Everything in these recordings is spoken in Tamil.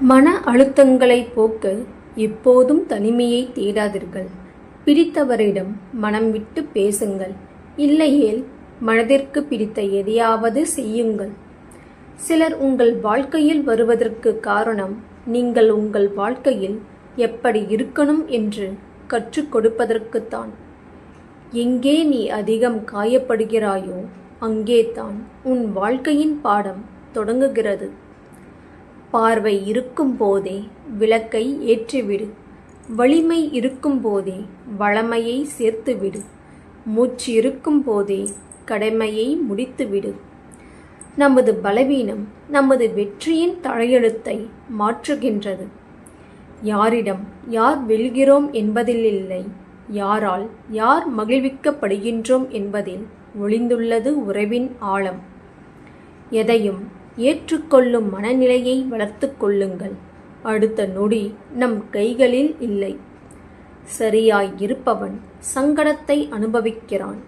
மன அழுத்தங்களை போக்க எப்போதும் தனிமையை தேடாதீர்கள். பிடித்தவரிடம் மனம் விட்டு பேசுங்கள். இல்லையேல் மனதிற்கு பிடித்த எதையாவது செய்யுங்கள். சிலர் உங்கள் வாழ்க்கையில் வருவதற்கு காரணம் நீங்கள் உங்கள் வாழ்க்கையில் எப்படி இருக்கணும் என்று கற்றுக் கொடுப்பதற்குத்தான். எங்கே நீ அதிகம் காயப்படுகிறாயோ அங்கே தான் உன் வாழ்க்கையின் பாடம் தொடங்குகிறது. பார்வை இருக்கும் போதே விளக்கை ஏற்றிவிடு. வலிமை இருக்கும் போதே வளமையை சேர்த்துவிடு. மூச்சு இருக்கும் போதே கடமையை முடித்துவிடு. நமது பலவீனம் நமது வெற்றியின் தலையெழுத்தை மாற்றுகின்றது. யாரிடம் யார் வெல்கிறோம் என்பதில் இல்லை, யாரால் யார் மகிழ்விக்கப்படுகின்றோம் என்பதில் ஒளிந்துள்ளது உறவின் ஆழம். எதையும் ஏற்றுக்கொள்ளும் மனநிலையை வளர்த்து கொள்ளுங்கள். அடுத்த நொடி நம் கைகளில் இல்லை. சரியாய் இருப்பவன் சங்கடத்தை அனுபவிக்கிறான்.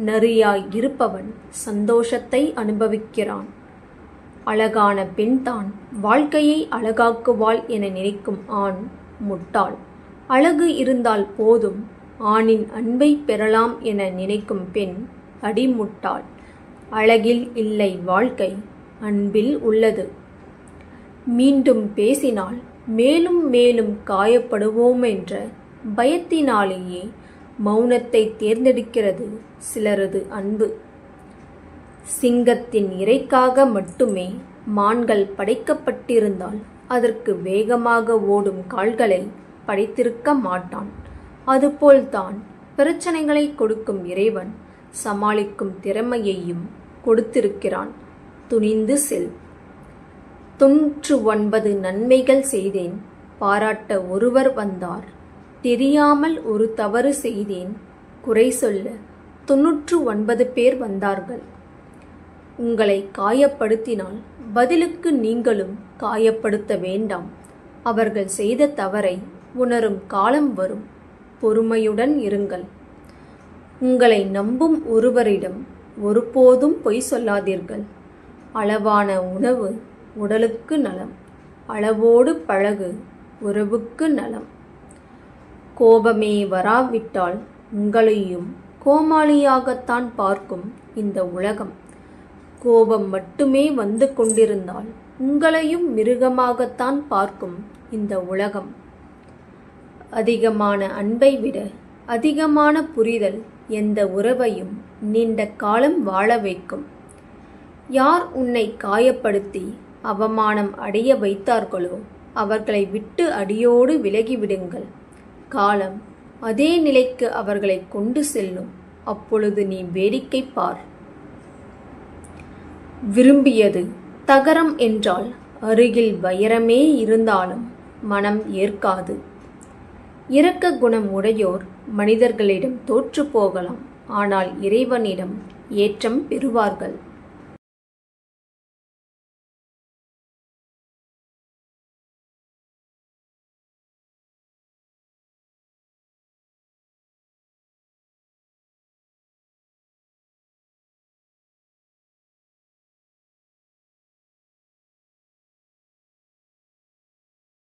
நரியாய் இருப்பவன் சந்தோஷத்தை அனுபவிக்கிறான். அழகான பெண்தான் வாழ்க்கையை அழகாக்குவாள் என நினைக்கும் ஆண் முட்டாள். அழகு இருந்தால் போதும் ஆணின் அன்பை பெறலாம் என நினைக்கும் பெண் அடிமுட்டாள். அழகில் இல்லை வாழ்க்கை, அன்பில் உள்ளது. மீண்டும் பேசினால் மேலும் மேலும் காயப்படுவோம் என்ற பயத்தினாலேயே மௌனத்தை தேர்ந்தெடுக்கிறது சிலரது அன்பு. சிங்கத்தின் இரைக்காக மட்டுமே மான்கள் படைக்கப்பட்டிருந்தால் அதற்கு வேகமாக ஓடும் கால்களை படைத்திருக்க மாட்டான். அதுபோல்தான் பிரச்சனைகளை கொடுக்கும் இறைவன் சமாளிக்கும் திறமையையும் கொடுத்திருக்கிறான். துணிந்து செல். 99 நன்மைகள் செய்தேன், பாராட்ட ஒருவர் வந்தார். தெரியாமல் ஒரு தவறு செய்தேன், குறை சொல்ல 99 பேர் வந்தார்கள். உங்களை காயப்படுத்தினால் பதிலுக்கு நீங்களும் காயப்படுத்த வேண்டாம். அவர்கள் செய்த தவறை உணரும் காலம் வரும். பொறுமையுடன் இருங்கள். உங்களை நம்பும் ஒருவரிடம் ஒருபோதும் பொய் சொல்லாதீர்கள். அளவான உணவு உடலுக்கு நலம். அளவோடு பழகு உறவுக்கு நலம். கோபமே வராவிட்டால் உங்களையும் கோமாளியாகத்தான் பார்க்கும் இந்த உலகம். கோபம் மட்டுமே வந்து கொண்டிருந்தால் உங்களையும் மிருகமாகத்தான் பார்க்கும் இந்த உலகம். அதிகமான அன்பை விட அதிகமான புரிதல் எந்த உறவையும் நீண்ட காலம் வாழ வைக்கும். யார் உன்னை காயப்படுத்தி அவமானம் அடைய வைத்தார்களோ அவர்களை விட்டு அடியோடு விலகிவிடுங்கள். காலம் அதே நிலைக்கு அவர்களை கொண்டு செல்லும். அப்பொழுது நீ வேடிக்கை பார். விரும்பியது தகரம் என்றால் அருகில் வைரமே இருந்தாலும் மனம் ஏற்காது. இரக்க குணம் உடையோர் மனிதர்களிடம் தோற்று போகலாம், ஆனால் இறைவனிடம் ஏற்றம் பெறுவார்கள்.